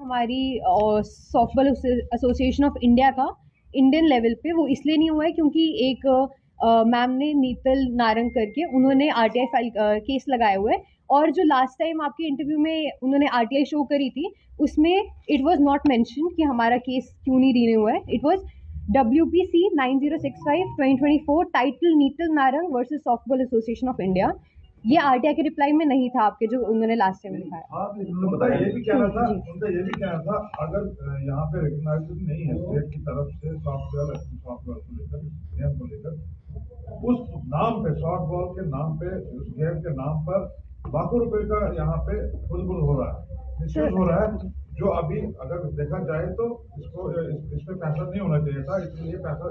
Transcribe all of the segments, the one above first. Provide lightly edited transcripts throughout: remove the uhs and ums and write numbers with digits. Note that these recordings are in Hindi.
हमारी सॉफ्टबॉल एसोसिएशन ऑफ इंडिया का इंडियन लेवल पे, वो इसलिए नहीं हुआ है क्योंकि एक मैम ने नीतल नारंग करके उन्होंने आरटीआई फाइल केस लगाए हुए है। और जो लास्ट टाइम आपके इंटरव्यू में उन्होंने आरटीआई शो करी थी, उसमें इट वाज नॉट मेंशन कि हमारा केस क्यों नहीं रिन्यू हुआ है। It was WPC 9065/2024 title Neetal Narang versus softball association of India. ये आरटीआई के रिप्लाई में नहीं था आपके, जो उन्होंने लास्ट टाइम लिखा है। बताइए, ये भी कहना था उनका, ये भी कहना था अगर यहाँ पे रिकॉग्नाइजेशन नहीं है स्टेट की तरफ से सॉफ्टवेयर को लेकर, गेम को लेकर, उस नाम पे, सॉफ्टबॉल के नाम पे, उस गेम के नाम पर लाखों रुपए का यहाँ पे खुलबुल हो रहा है, मिसयूज हो रहा है, जो अभी अगर देखा जाए तो इसको इसमें पैसा नहीं होना चाहिए था, इसलिए पैसा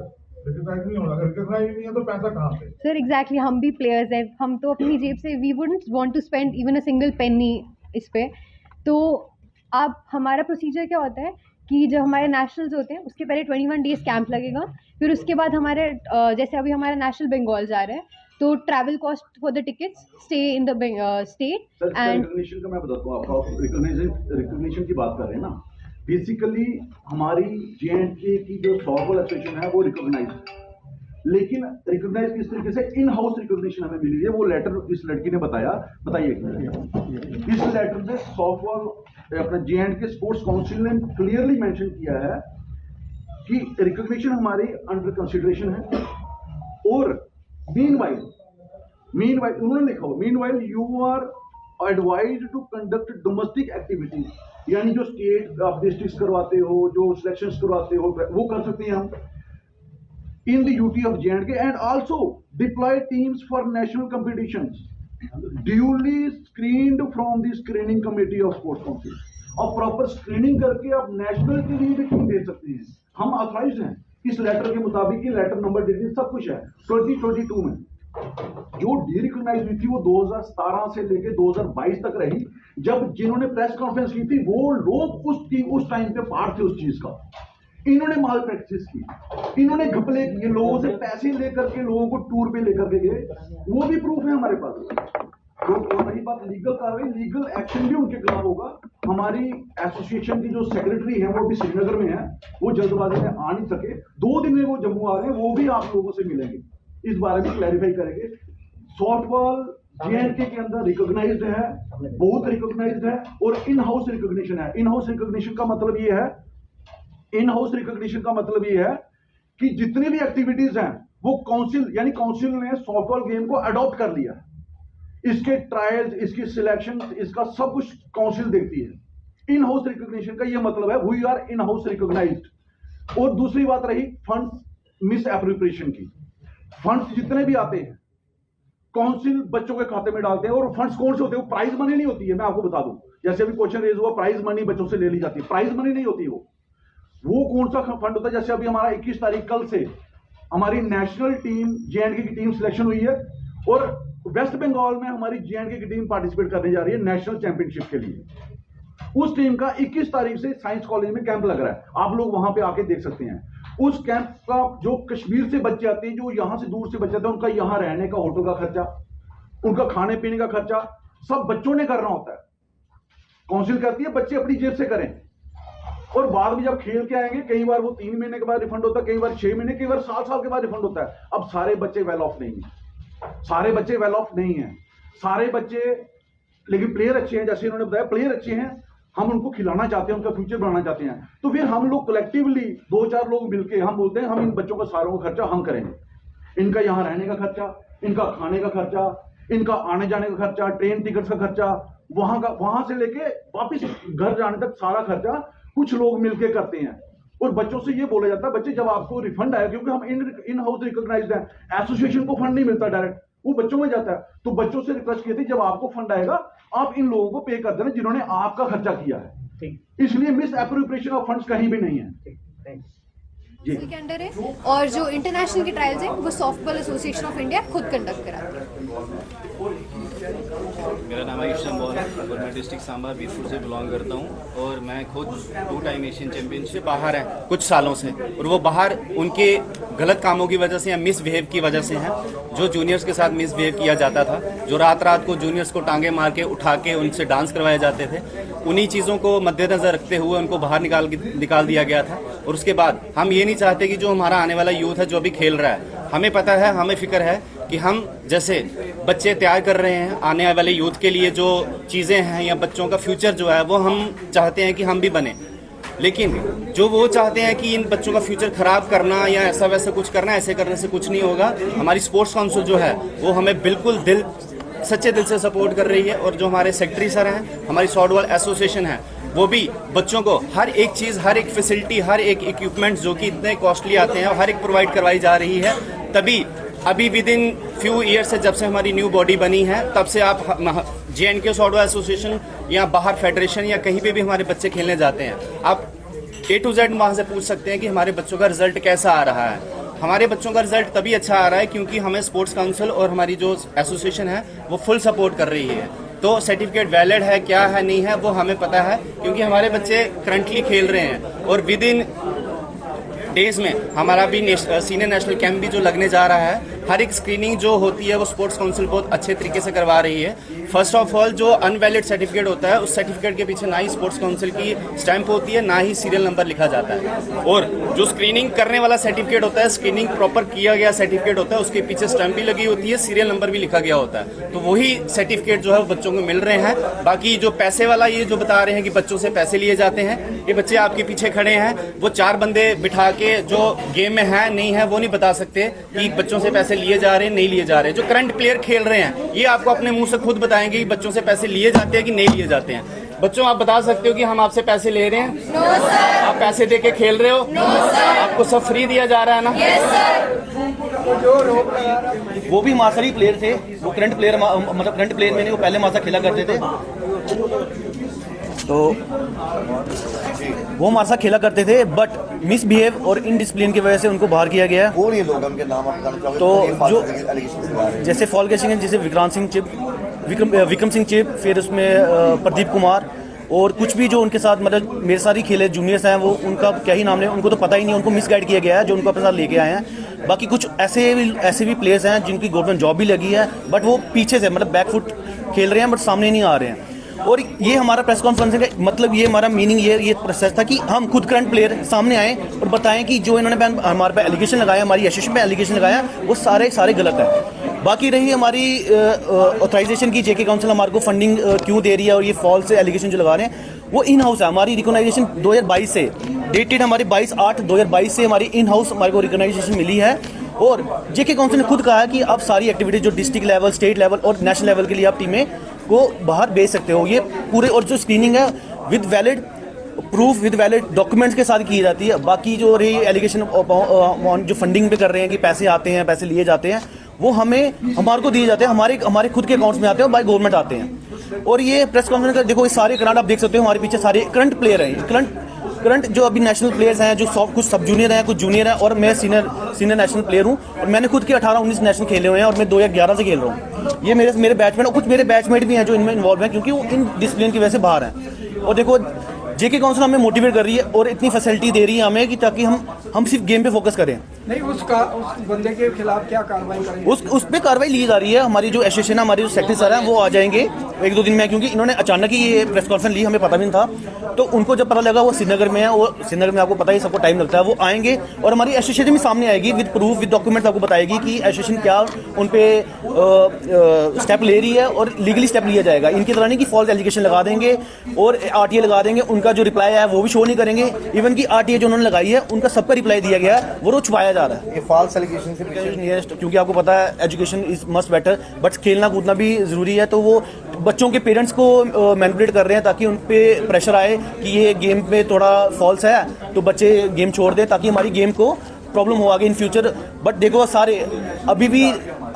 रिकॉग्नाइज नहीं होना। अगर रिकॉग्नाइज नहीं है तो पैसा कहाँ से? सर एग्जैक्टली, हम भी प्लेयर्स हैं, हम तो अपनी जेब से we wouldn't want to spend even a single penny इस पे। तो अब हमारा प्रोसीजर क्या होता है कि जब हमारे नेशनल्स होते हैं उसके पहले 21 डेज कैंप लगेगा, फिर उसके बाद हमारे जैसे अभी हमारा नेशनल बंगाल जा रहा है तो travel cost for the tickets, stay in the state and recognition का मैं बताता हूँ आपको। रिकॉग्निशन की बात कर रहे हैं ना, बेसिकली हमारी J&K की जो सॉफ्टबॉल एसोसिएशन है वो रिकॉग्नाइज, लेकिन रिकॉग्नाइज किस तरीके से इन हाउस रिकॉग्निशन हमें मिली है, वो लेटर इस लड़की ने बताइए। इस लेटर में सॉफ्टबॉल अपना J&K स्पोर्ट्स काउंसिल ने क्लियरली मेंशन किया है कि रिकॉग्निशन हमारी अंडर कंसिडरेशन है। और मीनवाइल उन्होंने लिखा हो, meanwhile you are advised to conduct domestic activities, यानी जो स्टेट आप डिस्ट्रिक्ट करवाते हो, जो सिलेक्शंस करवाते हो, वो कर सकते हैं हम in the duty of J&K, and also deploy teams for national competitions duly screened from the screening committee of sports council. और प्रॉपर स्क्रीनिंग करके आप नेशनल के लिए भी टीम भेज सकते हैं। हम ऑथराइज्ड हैं इस लेटर के मुताबिक, ही लेटर नंबर डिटेल सब कुछ है। 2022 में जो डीरिकॉग्नाइज हुई थी वो 2017 से लेकर 2022 तक रही। जब जिन्होंने प्रेस कॉन्फ्रेंस की थी वो लोग उस टाइम पे पार्ट थे उस चीज का। इन्होंने माल प्रैक्टिस की, इन्होंने घपले किए, लोगों से पैसे लेकर के लोगों को टूर पे लेकर के गए, वो भी प्रूफ है हमारे पास। तो रही बात लीगल कार्रवाई, लीगल एक्शन भी उनके खिलाफ होगा। हमारी एसोसिएशन की जो सेक्रेटरी है वो भी श्रीनगर में है, वो जल्दबाजी में आ नहीं सके, 2 दिन में वो जम्मू आ रहे हैं, वो भी आप लोगों से मिलेंगे, इस बारे में क्लैरिफाई करेंगे। सॉफ्टबॉल J&K के अंदर रिकॉग्नाइज्ड है, बहुत रिकॉग्नाइज्ड है, और इन हाउस रिकॉग्निशन है। इन हाउस रिकॉग्निशन का मतलब ये है, इन हाउस रिकॉग्निशन का मतलब ये है कि जितनी भी एक्टिविटीज हैं वो काउंसिल, यानी काउंसिल ने सॉफ्टबॉल गेम को अडॉप्ट कर लिया है। इसके ट्रायल्स, इसकी सिलेक्शन, इसका सब कुछ काउंसिल देखती है। इन हाउस रिकॉग्निशन का ये मतलब है we are in house recognized. और दूसरी बात रही फंड्स मिस एप्रोप्रिएशन की। फंड्स जितने भी आते हैं काउंसिल बच्चों के खाते में डालते हैं, और फंड्स कौन से होते हैं? वो प्राइज मनी नहीं होती है, मैं आपको बता दूं। जैसे अभी क्वेश्चन रेज हुआ, प्राइज मनी बच्चों से ले ली जाती है, प्राइज मनी नहीं होती। वो कौन सा फंड होता है? जैसे अभी हमारा 21 तारीख कल से हमारी नेशनल टीम J&K की टीम सिलेक्शन हुई है, और वेस्ट बंगाल में हमारी J&K की टीम पार्टिसिपेट करने जा रही है नेशनल चैंपियनशिप के लिए। उस टीम का 21 तारीख से साइंस कॉलेज में कैंप लग रहा है, आप लोग वहां पे आके देख सकते हैं। उस कैंप का जो कश्मीर से बच्चे आते हैं, जो यहां से दूर से बच्चे आते हैं, उनका यहां रहने का, होटल का खर्चा, उनका खाने पीने का खर्चा सब बच्चों ने करना होता है। काउंसिल कहती है बच्चे अपनी जेब से करें, और बाद में जब खेल के आएंगे, कई बार वो 3 महीने के बाद रिफंड होता है, कई बार 6 महीने, कई बार साल के बाद रिफंड होता है। अब सारे बच्चे वेल ऑफ नहीं है, सारे बच्चे वेल ऑफ नहीं है, सारे बच्चे, लेकिन प्लेयर अच्छे हैं, जैसे इन्होंने बताया प्लेयर अच्छे हैं, हम उनको खिलाना चाहते हैं, उनका फ्यूचर बनाना चाहते हैं। तो फिर हम लोग कलेक्टिवली 2-4 लोग मिलके हम बोलते हैं हम इन बच्चों का सारों का खर्चा हम करेंगे। इनका यहाँ रहने का खर्चा, इनका खाने का खर्चा, इनका आने जाने का खर्चा, ट्रेन टिकट का खर्चा, वहां से लेके वापिस घर जाने तक सारा खर्चा कुछ लोग मिलके करते हैं। और बच्चों से ये बोला जाता है बच्चे जब आपको रिफंड आया, क्योंकि हम इन हाउस रिकॉग्नाइज्ड है, एसोसिएशन को फंड नहीं मिलता डायरेक्ट, वो बच्चों में जाता है। तो बच्चों से रिक्वेस्ट की थी जब आपको फंड आएगा आप इन लोगों को पे कर देना जिन्होंने आपका खर्चा किया है। इसलिए मिस एप्रोप्रिएशन ऑफ फंड्स कहीं भी नहीं है के अंडर है। और जो इंटरनेशनल के ट्रायल्स हैं वो सॉफ्टबॉल एसोसिएशन ऑफ इंडिया खुद कंडक्ट कराती है। मेरा नाम आयुष शंबोल है और मैं डिस्ट्रिक्ट सांबा बीरपुर से बिलोंग करता हूँ, और मैं खुद 2 टाइम एशियन चैंपियनशिप बाहर है कुछ सालों से, और वो बाहर उनके गलत कामों की वजह से या मिसबिहेव की वजह से हैं। जो जूनियर्स के साथ मिसबिहेव किया जाता था, जो रात को जूनियर्स को टांगे मार के उठा के उनसे डांस करवाए जाते थे, उन्हीं चीज़ों को मद्देनजर रखते हुए उनको बाहर निकाल दिया गया था। और उसके बाद हम ये नहीं चाहते कि जो हमारा आने वाला यूथ है जो भी खेल रहा है, हमें पता है, हमें फिक्र है कि हम जैसे बच्चे तैयार कर रहे हैं आने वाले यूथ के लिए, जो चीज़ें हैं या बच्चों का फ्यूचर जो है वो हम चाहते हैं कि हम भी बने, लेकिन जो वो चाहते हैं कि इन बच्चों का फ्यूचर खराब करना या ऐसा वैसा कुछ करना, ऐसे करने से कुछ नहीं होगा। हमारी स्पोर्ट्स काउंसिल जो है वो हमें बिल्कुल सच्चे दिल से सपोर्ट कर रही है। और जो हमारे सेक्रेटरी सर हैं, हमारी सॉफ्टबॉल एसोसिएशन है, वो भी बच्चों को हर एक चीज़, हर एक फैसिलिटी, हर एक इक्विपमेंट जो कि इतने कॉस्टली आते हैं, हर एक प्रोवाइड करवाई जा रही है। तभी अभी विद इन फ्यू ईयर से, जब से हमारी न्यू बॉडी बनी है, तब से आप JNK सॉफ्टबॉल एसोसिएशन या बाहर फेडरेशन या कहीं पे भी हमारे बच्चे खेलने जाते हैं, आप A to Z वहाँ से पूछ सकते हैं कि हमारे बच्चों का रिजल्ट कैसा आ रहा है। हमारे बच्चों का रिजल्ट तभी अच्छा आ रहा है क्योंकि हमें स्पोर्ट्स काउंसिल और हमारी जो एसोसिएशन है वो फुल सपोर्ट कर रही है। तो सर्टिफिकेट वैलिड है, क्या है, नहीं है, वो हमें पता है क्योंकि हमारे बच्चे करंटली खेल रहे हैं। और विद इन डेज में हमारा भी सीनियर नेशनल कैंप भी जो लगने जा रहा है। हर एक स्क्रीनिंग जो होती है वो स्पोर्ट्स काउंसिल बहुत अच्छे तरीके से करवा रही है। फर्स्ट ऑफ ऑल, जो अनवैलिड सर्टिफिकेट होता है, उस सर्टिफिकेट के पीछे ना ही स्पोर्ट्स काउंसिल की स्टैंप होती है, ना ही सीरियल नंबर लिखा जाता है। और जो स्क्रीनिंग करने वाला सर्टिफिकेट होता है, स्क्रीनिंग प्रॉपर किया गया सर्टिफिकेट होता है, उसके पीछे स्टैंप भी लगी होती है, सीरियल नंबर भी लिखा गया होता है। तो वही सर्टिफिकेट जो है वो बच्चों को मिल रहे हैं। बाकी जो पैसे वाला ये जो बता रहे हैं कि बच्चों से पैसे लिए जाते हैं, ये बच्चे आपके पीछे खड़े हैं, वो 4 बंदे बिठा के जो गेम में है नहीं है वो नहीं बता सकते कि बच्चों से पैसे लिए जा रहे हैं नहीं लिए जा रहे हैं। जो करंट प्लेयर खेल रहे हैं ये आपको अपने मुंह से खुद बताएंगे कि बच्चों से पैसे लिए जाते हैं कि नहीं लिए जाते हैं। बच्चों, आप बता सकते हो कि हम आपसे पैसे ले रहे हैं? No sir. आप पैसे दे के खेल रहे हो? No sir. आपको सब फ्री दिया जा रहा है ना? Yes sir. वो भी मासरी प्लेयर थे, वो करंट प्लेयर, मतलब करंट प्लेयर में नहीं, वो पहले मासा खेला करते थे। तो वो हमारे साथ खेला करते थे, बट मिसबिहेव और इनडिसिप्लिन की वजह से उनको बाहर किया गया। और ये लोग उनके नाम आप बताना चाहोगे? तो जो जो जैसे फॉल कैशिंग है, जैसे विक्रम सिंह चिप, फिर उसमें प्रदीप कुमार और कुछ भी जो उनके साथ, मतलब मेरे सारे खेले जूनियर्स हैं, वो उनका क्या ही नाम है, उनको तो पता ही नहीं, उनको मिसगाइड किया गया है जो उनको अपने साथ लेके आए हैं। बाकी कुछ ऐसे भी प्लेयर्स हैं जिनकी गवर्नमेंट जॉब भी लगी है, बट वो पीछे से, मतलब बैकफुट खेल रहे हैं, बट सामने नहीं आ रहे हैं। और ये हमारा प्रेस कॉन्फ्रेंस का मतलब, ये हमारा मीनिंग, ये प्रोसेस था कि हम खुद करंट प्लेयर सामने आए और बताएं कि जो इन्होंने हमारे पे एलिगेशन लगाया, हमारी एसोसिएशन पे एलिगेशन लगाया, वो सारे गलत है। बाकी रही हमारी ऑथराइजेशन की, JK काउंसिल हमारे को फंडिंग क्यों दे रही है और ये फॉल्स एलिगेशन जो लगा रहे हैं वो इन हाउस है। हमारी रिकॉग्नाइजेशन 2022 से डेटेड, हमारी 22/8/2022 से हमारी इन हाउस हमारे को रिकॉग्नाइजेशन मिली है। और JK काउंसिल ने खुद कहा है कि आप सारी एक्टिविटीज जो डिस्ट्रिक्ट लेवल, स्टेट लेवल और नेशनल लेवल के लिए आप टीमें को बाहर भेज सकते हो। ये पूरे, और जो स्क्रीनिंग है with valid proof, with valid documents के साथ की जाती है। बाकी जो रही एलिगेशन जो फंडिंग पे कर रहे हैं कि पैसे आते हैं, पैसे लिए जाते हैं, वो हमारे को दिए जाते हैं, हमारे खुद के अकाउंट्स में आते हैं, बाय गवर्नमेंट आते हैं। और ये प्रेस कॉन्फ्रेंस का देखो, ये सारे करंट आप देख सकते हो, हमारे पीछे सारे करंट प्लेयर हैं। करंट जो अभी नेशनल प्लेयर्स हैं, जो कुछ सब जूनियर हैं, कुछ जूनियर हैं, और मैं सीनियर नेशनल प्लेयर हूँ। और मैंने खुद के 18-19 नेशनल खेले हुए हैं, और मैं 2011 से खेल रहा हूँ। ये मेरे बैचमेट, और कुछ मेरे बैचमेट भी हैं जो इनमें इन्वॉल्व हैं, क्योंकि वो इन डिसिप्लिन की वजह से बाहर हैं। और देखो, JK काउंसिल हमें मोटिवेट कर रही है और इतनी फैसिलिटी दे रही है हमें कि ताकि हम सिर्फ गेम पे फोकस करें। नहीं, उस बंदे के खिलाफ क्या कार्रवाई करेंगे? उस पे कार्रवाई ली जा रही है। हमारी जो एसोसिएशन है, हमारे जो सेक्रेटरी सर हैं, वो आ जाएंगे 1-2 दिन में, क्योंकि इन्होंने अचानक ही ये प्रेस कॉन्फ्रेंस ली, हमें पता भी नहीं था। तो उनको जब पता लगा, वो श्रीनगर में है, और श्रीनगर में आपको पता ही सबको टाइम लगता है, वो आएंगे और हमारी एसोसिएशन भी सामने आएगी विद प्रूफ, विद डॉक्यूमेंट्स, आपको बताएगी कि एसोसिएशन क्या उन पे स्टेप ले रही है और लीगली स्टेप लिया जाएगा। इनकी तरह नहीं कि फॉल्स एलिगेशन लगा देंगे और RTA लगा देंगे, उनका जो रिप्लाई है वो भी शो नहीं करेंगे। इवन की RTA जो उन्होंने लगाई है, उनका सबका रिप्लाई दिया गया है, वो छुपाया जा रहा है। ये फॉल्स एलिगेशन से पीछे, क्योंकि आपको पता है education is must better, but खेलना कूदना भी जरूरी है। तो वो बच्चों के पेरेंट्स को मैनिपुलेट कर रहे हैं ताकि उन पे प्रेशर आए कि ये गेम पे थोड़ा फॉल्स है, तो बच्चे गेम छोड़ दें, ताकि हमारी गेम को प्रॉब्लम हो आगे इन फ्यूचर। बट देखो, सारे अभी भी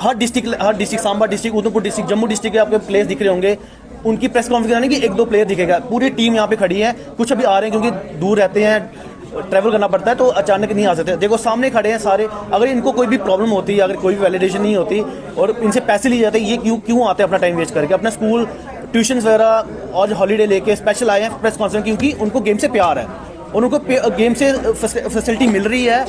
हर district, Samba district, Udhampur district, Jammu district के आपके प्लेयर्स दिख रहे होंगे। उनकी प्रेस कॉन्फ्रेंस नहीं कि 1-2 प्लेयर दिखेगा, पूरी टीम यहाँ पे खड़ी है। कुछ अभी आ रहे हैं क्योंकि दूर रहते हैं, ट्रैवल करना पड़ता है, तो अचानक नहीं आ सकते। देखो, सामने खड़े हैं सारे। अगर इनको कोई भी प्रॉब्लम होती है, अगर कोई भी वैलिडेशन नहीं होती और इनसे पैसे लिए जाते, ये क्यों आते हैं अपना टाइम वेस्ट करके, अपना स्कूल, ट्यूशन वगैरह और हॉलीडे लेके स्पेशल आए हैं प्रेस कॉन्फ्रेंस, क्योंकि उनको गेम से प्यार है और उनको गेम से फैसिलिटी मिल रही है।